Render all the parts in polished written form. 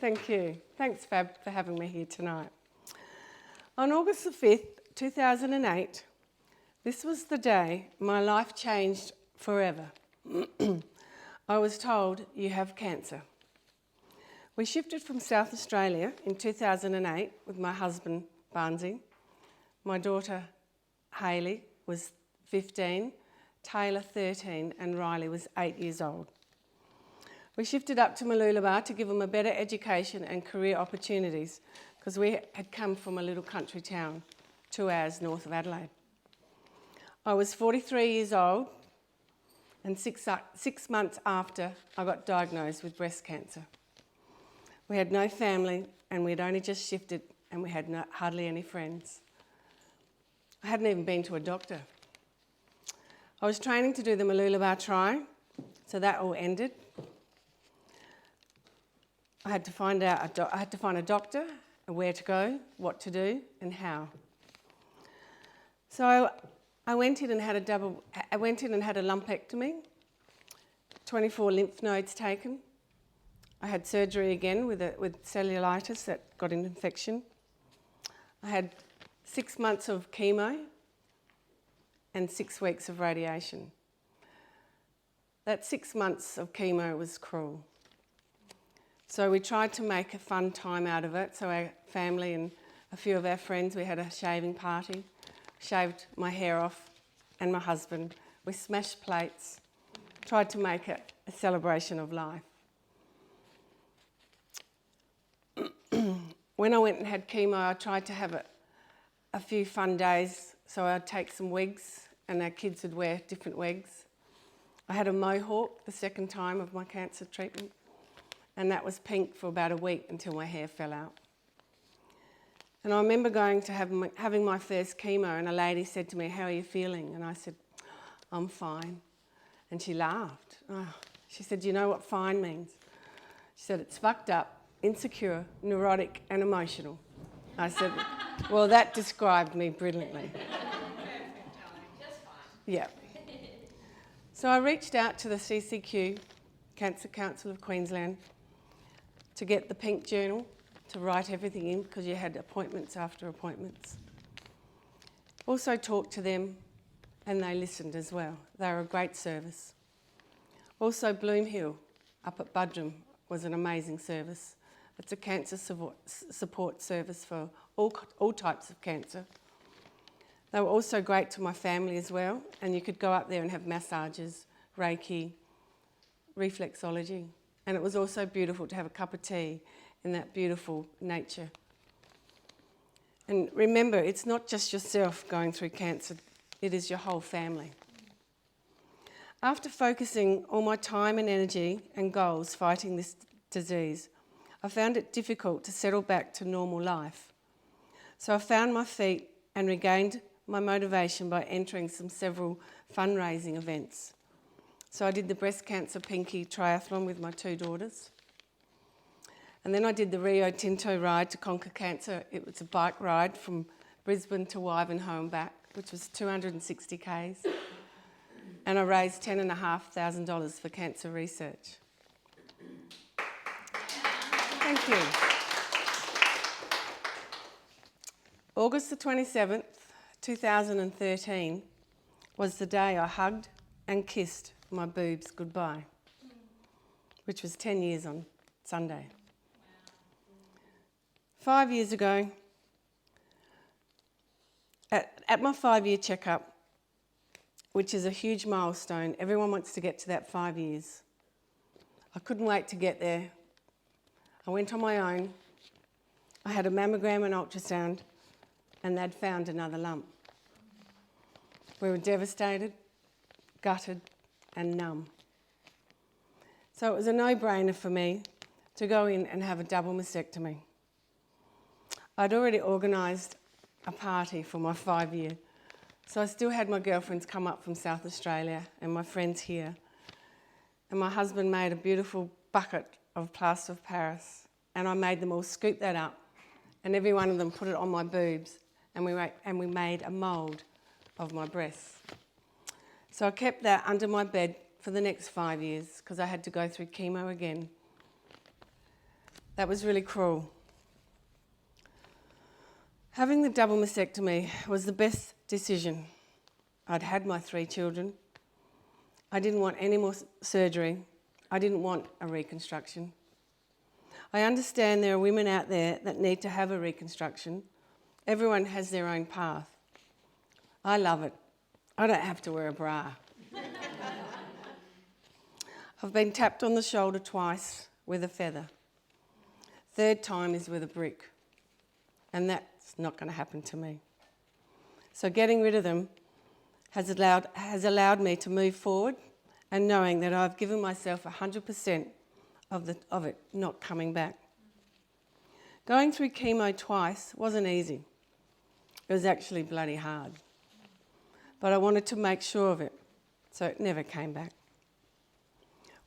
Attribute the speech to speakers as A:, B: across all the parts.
A: Thank you. Thanks, Fab, for having me here tonight. On August the 5th, 2008, this was the day my life changed forever. I was told, you have cancer. We shifted from South Australia in 2008 with my husband, Barnesy. My daughter, Hayley, was 15, Taylor 13, and Riley was 8 years old. We shifted up to Mooloolaba to give them a better education and career opportunities because we had come from a little country town 2 hours north of Adelaide. I was 43 years old, and six months after I got diagnosed with breast cancer. We had no family, and we had only just shifted, and we had hardly any friends. I hadn't even been to a doctor. I was training to do the Mooloolaba Tri, so that all ended. I had to find a doctor, and where to go, what to do, and how. So I went in and had a lumpectomy, 24 lymph nodes taken. I had surgery again with cellulitis that got an infection. I had 6 months of chemo and 6 weeks of radiation. That 6 months of chemo was cruel. So we tried to make a fun time out of it. So our family and a few of our friends, we had a shaving party, shaved my hair off and my husband. We smashed plates, tried to make it a celebration of life. When I went and had chemo, I tried to have a few fun days. So I'd take some wigs and our kids would wear different wigs. I had a mohawk the second time of my cancer treatment, and that was pink for about a week until my hair fell out. And I remember going to having my first chemo, and a lady said to me, "How are you feeling?" And I said, "I'm fine." And she laughed. Oh. She said, "Do you know what fine means?" She said, "It's fucked up, insecure, neurotic and emotional." I said, "Well, that described me brilliantly."
B: Just fine.
A: Yeah. So I reached out to the CCQ, Cancer Council of Queensland, to get the pink journal to write everything in because you had appointments after appointments. Also talked to them and they listened as well. They were a great service. Also Bloom Hill up at Budrum was an amazing service. It's a cancer support service for all types of cancer. They were also great to my family as well, and you could go up there and have massages, Reiki, reflexology, and it was also beautiful to have a cup of tea in that beautiful nature. And remember, it's not just yourself going through cancer, it is your whole family. After focusing all my time and energy and goals fighting this disease, I found it difficult to settle back to normal life. So I found my feet and regained my motivation by entering several fundraising events. So I did the Breast Cancer Pinky Triathlon with my 2 daughters. And then I did the Rio Tinto ride to conquer cancer. It was a bike ride from Brisbane to Ivanhoe and back, which was 260 k's. And I raised $10,500 for cancer research. Thank you. August the 27th, 2013 was the day I hugged and kissed my boobs goodbye, which was 10 years on Sunday. 5 years ago, at my 5-year checkup, which is a huge milestone, everyone wants to get to that 5 years. I couldn't wait to get there. I went on my own. I had a mammogram and ultrasound, and they'd found another lump. We were devastated, gutted, and numb. So it was a no-brainer for me to go in and have a double mastectomy. I'd already organised a party for my 5-year, so I still had my girlfriends come up from South Australia and my friends here. And my husband made a beautiful bucket of plaster of Paris, and I made them all scoop that up, and every one of them put it on my boobs, and we made a mould of my breasts. So I kept that under my bed for the next 5 years because I had to go through chemo again. That was really cruel. Having the double mastectomy was the best decision. I'd had my 3 children. I didn't want any more surgery. I didn't want a reconstruction. I understand there are women out there that need to have a reconstruction. Everyone has their own path. I love it. I don't have to wear a bra. I've been tapped on the shoulder twice with a feather. 3rd time is with a brick. And that's not going to happen to me. So getting rid of them has allowed me to move forward, and knowing that I've given myself 100% of it not coming back. Going through chemo twice wasn't easy. It was actually bloody hard. But I wanted to make sure of it, so it never came back.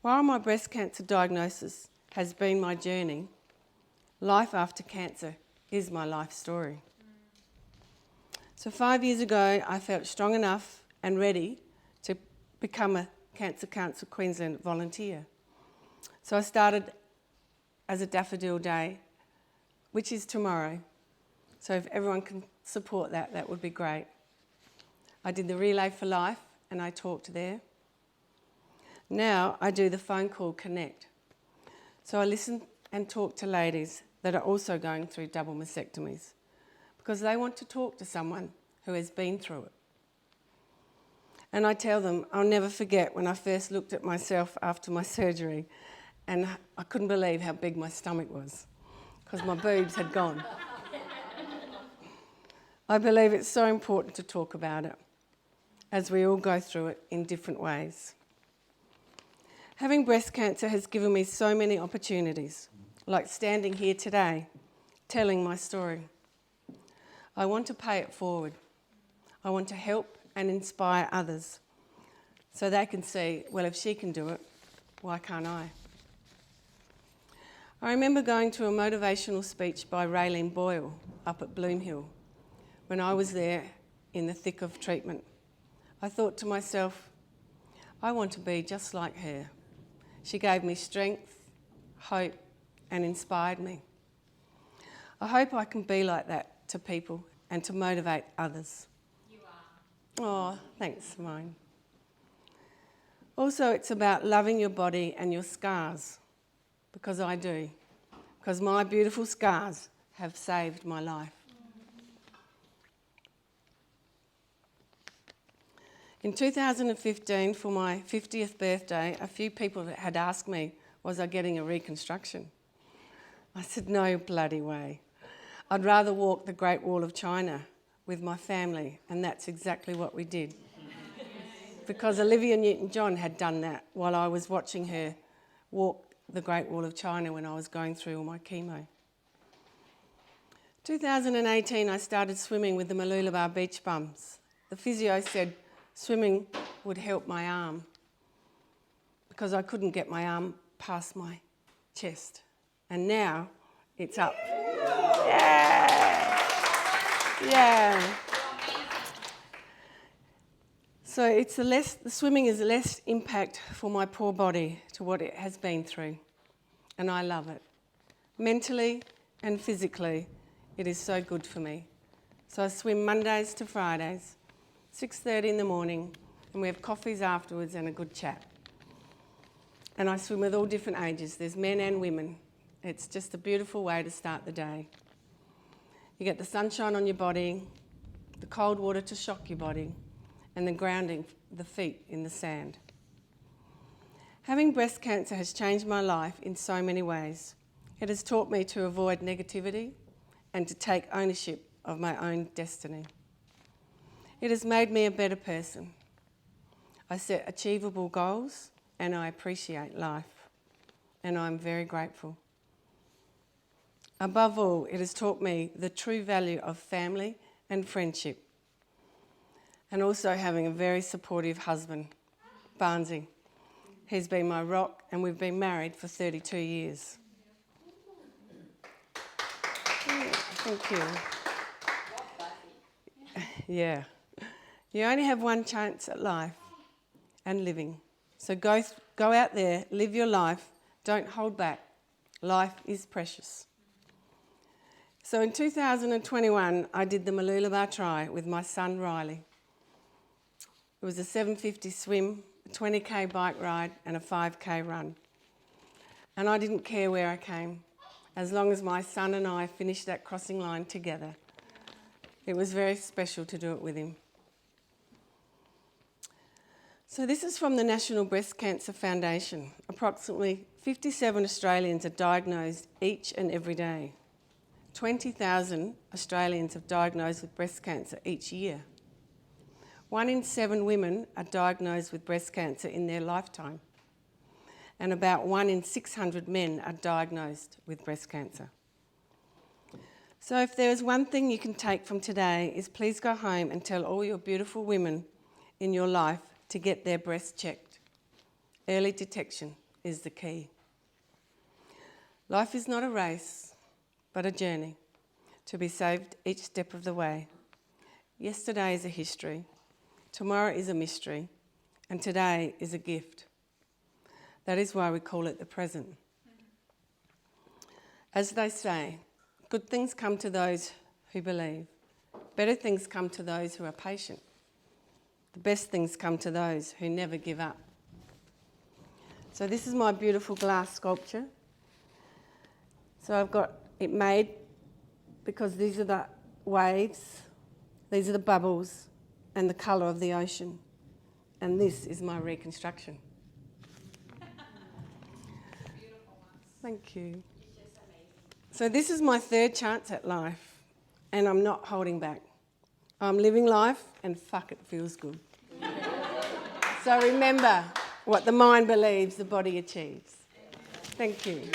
A: While my breast cancer diagnosis has been my journey, life after cancer is my life story. So 5 years ago, I felt strong enough and ready to become a Cancer Council Queensland volunteer. So I started as a Daffodil Day, which is tomorrow. So if everyone can support that, that would be great. I did the Relay for Life and I talked there. Now I do the phone call connect. So I listen and talk to ladies that are also going through double mastectomies because they want to talk to someone who has been through it. And I tell them, I'll never forget when I first looked at myself after my surgery and I couldn't believe how big my stomach was because my boobs had gone. I believe it's so important to talk about it as we all go through it in different ways. Having breast cancer has given me so many opportunities, like standing here today, telling my story. I want to pay it forward. I want to help and inspire others so they can see, well, if she can do it, why can't I? I remember going to a motivational speech by Raylene Boyle up at Bloomhill when I was there in the thick of treatment. I thought to myself, I want to be just like her. She gave me strength, hope, and inspired me. I hope I can be like that to people and to motivate others.
B: You are.
A: Oh, thanks, Simone. Also, it's about loving your body and your scars, because I do. Because my beautiful scars have saved my life. In 2015, for my 50th birthday, a few people had asked me, was I getting a reconstruction? I said, no bloody way. I'd rather walk the Great Wall of China with my family, and that's exactly what we did. Because Olivia Newton-John had done that while I was watching her walk the Great Wall of China when I was going through all my chemo. 2018, I started swimming with the Mooloolaba Beach Bums. The physio said swimming would help my arm because I couldn't get my arm past my chest. And now it's up. Yeah! Yeah. So the swimming is less impact for my poor body to what it has been through. And I love it. Mentally and physically, it is so good for me. So I swim Mondays to Fridays, 6:30 in the morning, and we have coffees afterwards and a good chat. And I swim with all different ages. There's men and women. It's just a beautiful way to start the day. You get the sunshine on your body, the cold water to shock your body, and the grounding, the feet in the sand. Having breast cancer has changed my life in so many ways. It has taught me to avoid negativity and to take ownership of my own destiny. It has made me a better person. I set achievable goals and I appreciate life, and I'm very grateful. Above all, it has taught me the true value of family and friendship, and also having a very supportive husband, Barnesy. He's been my rock, and we've been married for 32 years. Thank you. Yeah. You only have one chance at life and living. So go out there, live your life, don't hold back, Life is precious. So in 2021, I did the Mooloolaba Try with my son Riley. It was a 750 swim, a 20k bike ride and a 5k run. And I didn't care where I came, as long as my son and I finished that crossing line together. It was very special to do it with him. So this is from the National Breast Cancer Foundation. Approximately 57 Australians are diagnosed each and every day. 20,000 Australians are diagnosed with breast cancer each year. 1 in 7 women are diagnosed with breast cancer in their lifetime. And about 1 in 600 men are diagnosed with breast cancer. So if there is one thing you can take from today is please go home and tell all your beautiful women in your life to get their breasts checked. Early detection is the key. Life is not a race, but a journey to be saved each step of the way. Yesterday is a history, tomorrow is a mystery, and today is a gift. That is why we call it the present. As they say, good things come to those who believe. Better things come to those who are patient. The best things come to those who never give up. So this is my beautiful glass sculpture. So I've got it made because these are the waves, these are the bubbles, and the colour of the ocean. And this is my reconstruction.
B: Beautiful ones.
A: Thank you.
B: It's just amazing.
A: So this is my third chance at life, and I'm not holding back. I'm living life, and fuck, it feels good. So remember, what the mind believes, the body achieves. Thank you.